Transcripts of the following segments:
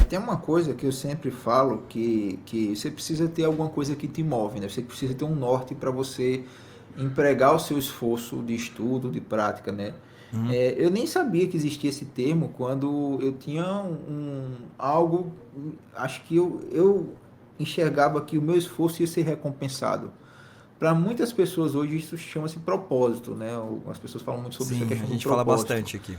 Tem uma coisa que eu sempre falo que você precisa ter alguma coisa que te move, né? Você precisa ter um norte para você empregar o seu esforço de estudo, de prática, né? Uhum. Eu nem sabia que existia esse termo quando eu tinha algo, acho que eu enxergava que o meu esforço ia ser recompensado. Para muitas pessoas hoje isso chama-se propósito, né? As pessoas falam muito sobre essa Sim, a questão do gente fala propósito. bastante aqui.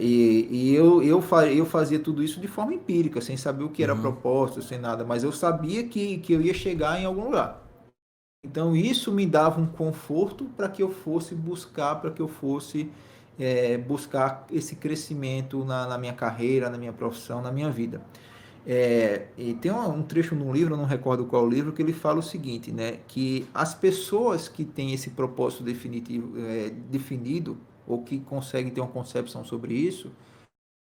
E eu fazia tudo isso de forma empírica, sem saber o que era Uhum. propósito, sem nada, mas eu sabia que eu ia chegar em algum lugar. Então isso me dava um conforto para que eu fosse buscar, para que eu fosse buscar esse crescimento na minha carreira, na minha profissão, na minha vida. E tem um trecho no livro, eu não recordo qual livro, que ele fala o seguinte, né? Que as pessoas que têm esse propósito definitivo, definido, ou que conseguem ter uma concepção sobre isso,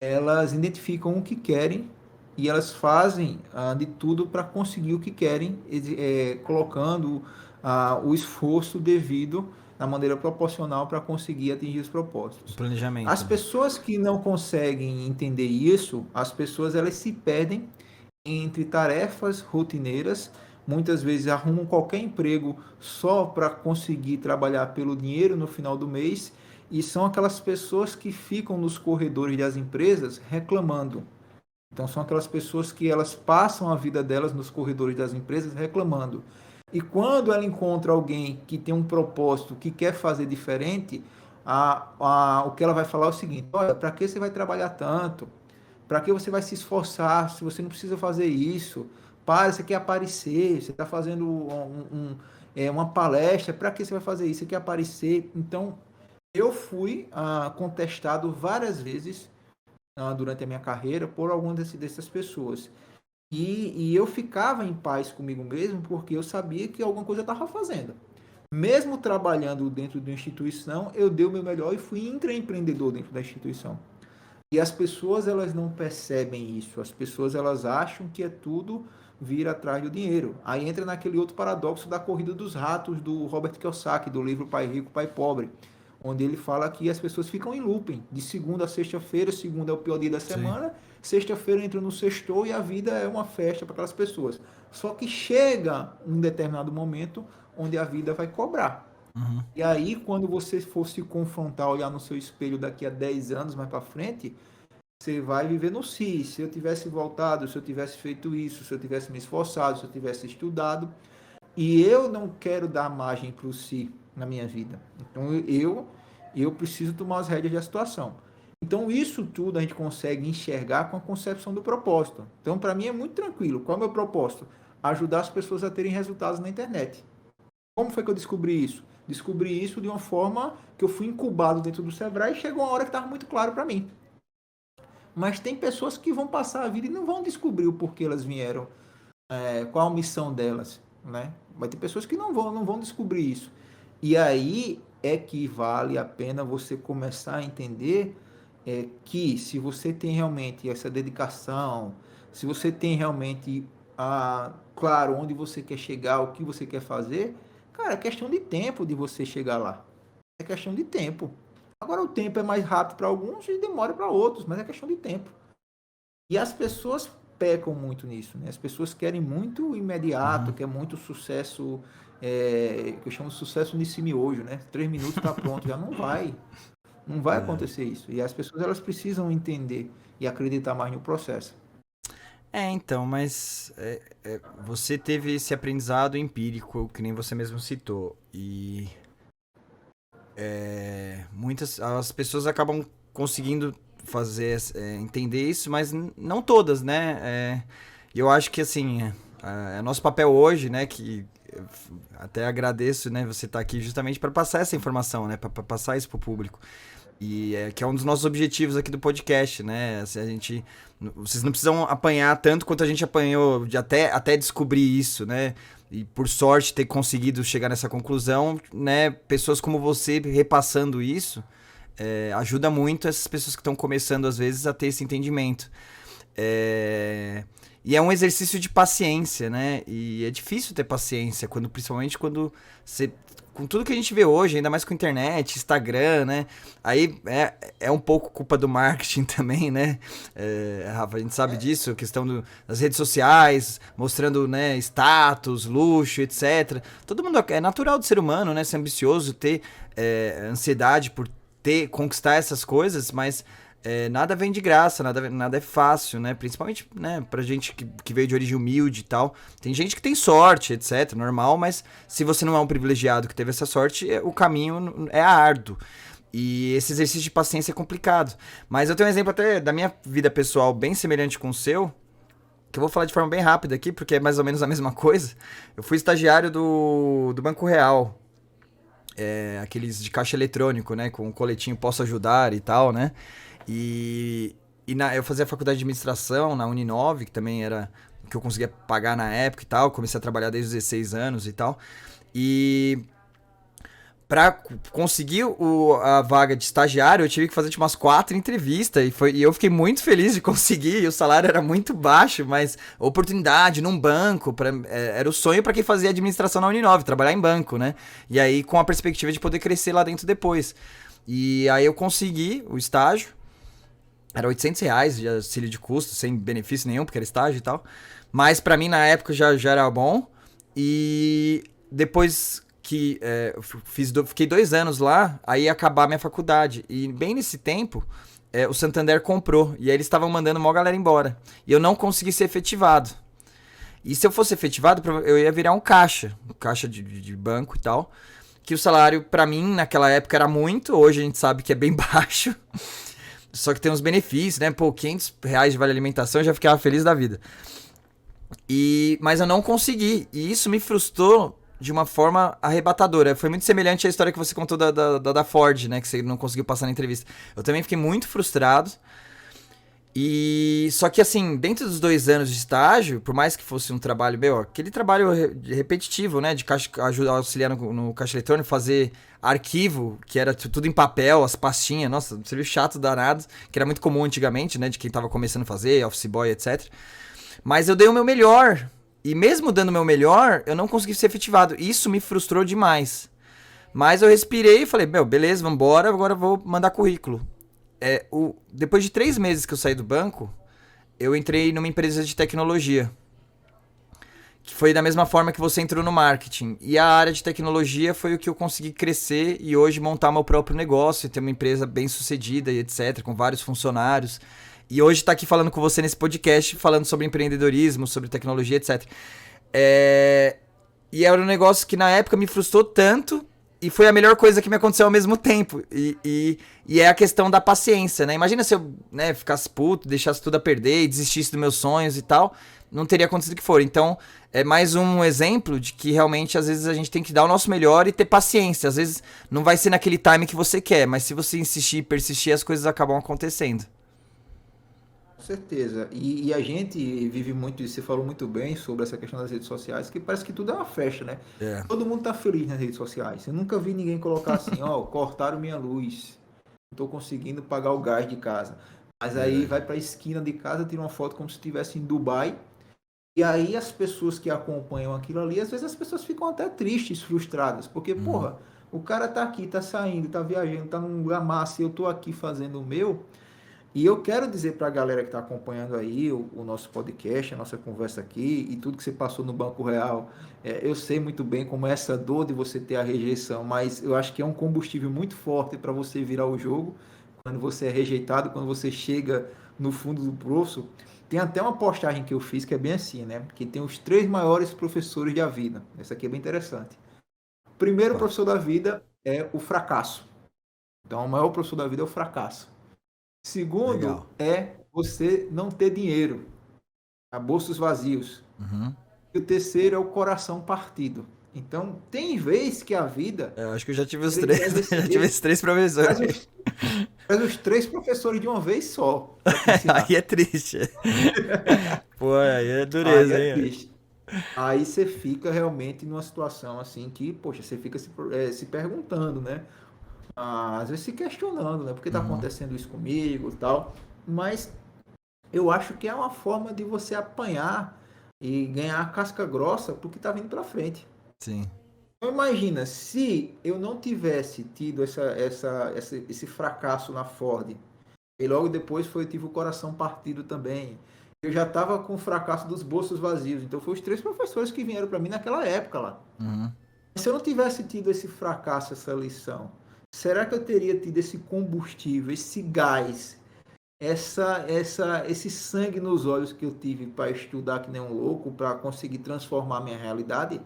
elas identificam o que querem e elas fazem de tudo para conseguir o que querem, colocando o esforço devido na maneira proporcional para conseguir atingir os O propósitos. As planejamento, né? pessoas que não conseguem entender isso, as pessoas elas se perdem entre tarefas rotineiras, muitas vezes arrumam qualquer emprego só para conseguir trabalhar pelo dinheiro no final do mês, e são aquelas pessoas que ficam nos corredores das empresas reclamando. Então são aquelas pessoas que elas passam a vida delas nos corredores das empresas reclamando. E quando ela encontra alguém que tem um propósito, que quer fazer diferente, o que ela vai falar é o seguinte: olha, para que você vai trabalhar tanto? Para que você vai se esforçar se você não precisa fazer isso? Para, você quer aparecer, você está fazendo uma palestra, para que você vai fazer isso? Você quer aparecer? Então, eu fui contestado várias vezes durante a minha carreira por algumas dessas pessoas. E eu ficava em paz comigo mesmo porque eu sabia que alguma coisa eu estava fazendo. Mesmo trabalhando dentro de uma instituição, eu dei o meu melhor e fui intraempreendedor dentro da instituição. E as pessoas elas não percebem isso. As pessoas elas acham que é tudo vir atrás do dinheiro. Aí entra naquele outro paradoxo da corrida dos ratos do Robert Kiyosaki, do livro Pai Rico, Pai Pobre, onde ele fala que as pessoas ficam em looping, de segunda a sexta-feira, segunda é o pior dia da Sim. semana, sexta-feira entra no sextou e a vida é uma festa para aquelas pessoas. Só que chega um determinado momento onde a vida vai cobrar. Uhum. E aí, quando você for se confrontar, olhar no seu espelho daqui a 10 anos mais para frente, você vai viver no se eu tivesse voltado, se eu tivesse feito isso, se eu tivesse me esforçado, se eu tivesse estudado. E eu não quero dar margem para o si na minha vida. Então eu preciso tomar as rédeas da situação. Então isso tudo a gente consegue enxergar com a concepção do propósito. Então para mim é muito tranquilo. Qual é o meu propósito? Ajudar as pessoas a terem resultados na internet. Como foi que eu descobri isso? Descobri isso de uma forma que eu fui incubado dentro do Sebrae e chegou uma hora que estava muito claro para mim. Mas tem pessoas que vão passar a vida e não vão descobrir o porquê elas vieram, qual a missão delas, né? Vai ter pessoas que não vão descobrir isso. E aí é que vale a pena você começar a entender que se você tem realmente essa dedicação, se você tem realmente claro onde você quer chegar, o que você quer fazer, cara, é questão de tempo de você chegar lá. É questão de tempo. Agora o tempo é mais rápido para alguns e demora para outros, mas é questão de tempo. E as pessoas pecam muito nisso, né? As pessoas querem muito imediato, Uhum. querem muito sucesso, que eu chamo de sucesso nesse miojo, né? 3 minutos está pronto, já não vai É. acontecer isso. E as pessoas elas precisam entender e acreditar mais no processo. Então, mas você teve esse aprendizado empírico, que nem você mesmo citou, e muitas as pessoas acabam conseguindo fazer, entender isso, mas não todas, né? E eu acho que assim, é nosso papel hoje, né? Que até agradeço, né? Você estar aqui justamente para passar essa informação, né? Para passar isso para o público. E que é um dos nossos objetivos aqui do podcast, né? Assim, vocês não precisam apanhar tanto quanto a gente apanhou até descobrir isso, né? E por sorte ter conseguido chegar nessa conclusão, né? Pessoas como você repassando isso ajuda muito essas pessoas que estão começando às vezes a ter esse entendimento. E é um exercício de paciência, né? E é difícil ter paciência, principalmente quando você com tudo que a gente vê hoje, ainda mais com internet, Instagram, né? Aí é um pouco culpa do marketing também, né? Rafa, a gente sabe disso, a questão das redes sociais, mostrando, né, status, luxo, etc. Todo mundo, é natural do ser humano, né? Ser ambicioso, ter ansiedade por conquistar essas coisas, mas nada vem de graça, nada é fácil, né? Principalmente, né, pra gente que veio de origem humilde e tal. Tem gente que tem sorte, etc, normal, mas se você não é um privilegiado que teve essa sorte, o caminho é árduo. E esse exercício de paciência é complicado. Mas eu tenho um exemplo até da minha vida pessoal bem semelhante com o seu, que eu vou falar de forma bem rápida aqui, porque é mais ou menos a mesma coisa. Eu fui estagiário do Banco Real, aqueles de caixa eletrônico, né, com o coletinho Posso Ajudar e tal, né? Eu fazia faculdade de administração na Uninove, que também era o que eu conseguia pagar na época e tal. Comecei a trabalhar desde os 16 anos e tal. E pra conseguir a vaga de estagiário, eu tive que fazer tipo, umas 4 entrevistas. E eu fiquei muito feliz de conseguir. E o salário era muito baixo, mas oportunidade num banco. Era o sonho para quem fazia administração na Uninove, trabalhar em banco, né? E aí com a perspectiva de poder crescer lá dentro depois. E aí eu consegui o estágio. Era R$ 800 de auxílio de custo, sem benefício nenhum, porque era estágio e tal. Mas pra mim, na época, já era bom. E depois que fiquei 2 anos lá, aí ia acabar minha faculdade. E bem nesse tempo, o Santander comprou. E aí eles estavam mandando uma galera embora. E eu não consegui ser efetivado. E se eu fosse efetivado, eu ia virar um caixa de banco e tal. Que o salário, pra mim, naquela época era muito. Hoje a gente sabe que é bem baixo. Só que tem uns benefícios, né? Pô, R$ 500 de vale alimentação, eu já ficava feliz da vida. Mas eu não consegui. E isso me frustrou de uma forma arrebatadora. Foi muito semelhante à história que você contou da Ford, né? Que você não conseguiu passar na entrevista. Eu também fiquei muito frustrado. Só que assim, dentro dos 2 anos de estágio, por mais que fosse um trabalho, aquele trabalho repetitivo, né, de ajudar, auxiliar no caixa eletrônico, fazer arquivo, que era tudo em papel, as pastinhas, nossa, um serviço chato danado, que era muito comum antigamente, né, de quem tava começando a fazer, office boy, etc. Mas eu dei o meu melhor, e mesmo dando o meu melhor, eu não consegui ser efetivado. Isso me frustrou demais. Mas eu respirei e falei, beleza, vambora, agora eu vou mandar currículo. Depois de 3 meses que eu saí do banco, eu entrei numa empresa de tecnologia. Que foi da mesma forma que você entrou no marketing. E a área de tecnologia foi o que eu consegui crescer e hoje montar meu próprio negócio, ter uma empresa bem sucedida e etc, com vários funcionários. E hoje tá aqui falando com você nesse podcast, falando sobre empreendedorismo, sobre tecnologia, etc. E era um negócio que na época me frustrou tanto. E foi a melhor coisa que me aconteceu ao mesmo tempo. E é a questão da paciência, né? Imagina se eu, né, ficasse puto, deixasse tudo a perder e desistisse dos meus sonhos e tal. Não teria acontecido o que for. Então, é mais um exemplo de que realmente, às vezes, a gente tem que dar o nosso melhor e ter paciência. Às vezes, não vai ser naquele time que você quer, mas se você insistir e persistir, as coisas acabam acontecendo. Com certeza. E a gente vive muito isso. Você falou muito bem sobre essa questão das redes sociais, que parece que tudo é uma festa, né? É. Todo mundo tá feliz nas redes sociais. Eu nunca vi ninguém colocar assim, ó, cortaram minha luz. Não tô conseguindo pagar o gás de casa. Mas aí vai pra esquina de casa, tira uma foto como se estivesse em Dubai. E aí as pessoas que acompanham aquilo ali, às vezes as pessoas ficam até tristes, frustradas. Porque, porra, o cara tá aqui, tá saindo, tá viajando, tá num lugar massa e eu tô aqui fazendo o meu. E eu quero dizer para a galera que está acompanhando aí o nosso podcast, a nossa conversa aqui e tudo que você passou no Banco Real, eu sei muito bem como é essa dor de você ter a rejeição, mas eu acho que é um combustível muito forte para você virar o jogo quando você é rejeitado, quando você chega no fundo do poço. Tem até uma postagem que eu fiz que é bem assim, né? Que tem os 3 maiores professores da vida. Essa aqui é bem interessante. O primeiro professor da vida é o fracasso. Então, o maior professor da vida é o fracasso. Segundo, é você não ter dinheiro, bolsos vazios. E o terceiro é o coração partido. Então, tem vez que a vida... Eu acho que eu já tive os 3, já tive esses 3 professores. Faz os 3 professores de uma vez só. Aí é triste. Pô, aí é dureza, aí é hein? triste. Aí você fica realmente numa situação assim que, poxa, você fica se perguntando, né? Às vezes se questionando, né? Por que tá acontecendo isso comigo e tal. Mas eu acho que é uma forma de você apanhar e ganhar a casca grossa pro que tá vindo pra frente. Sim. Então, imagina, se eu não tivesse tido esse fracasso na Ford, e logo depois tive o coração partido também. Eu já estava com o fracasso dos bolsos vazios. Então, foram os 3 professores que vieram para mim naquela época lá. Uhum. Se eu não tivesse tido esse fracasso, essa lição, será que eu teria tido esse combustível, esse gás, esse sangue nos olhos que eu tive para estudar que nem um louco, para conseguir transformar minha realidade?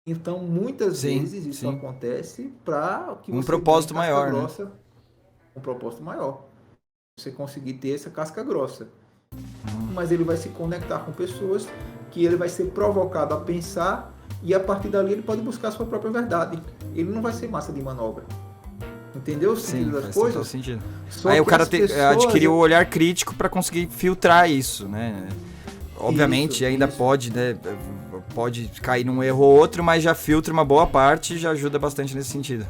Então, muitas Sim, vezes isso sim. acontece para que Um você ganhe propósito casca maior, né? grossa, um propósito maior. Você conseguir ter essa casca grossa. Mas ele vai se conectar com pessoas que ele vai ser provocado a pensar e a partir dali ele pode buscar a sua própria verdade. Ele não vai ser massa de manobra. Entendeu o sentido Sim, das faz total coisas? sentido. Só Aí o que cara as pessoas... adquiriu o olhar crítico para conseguir filtrar isso, né? Obviamente Isso, ainda isso. pode, né? Pode cair num erro ou outro, mas já filtra uma boa parte e já ajuda bastante nesse sentido.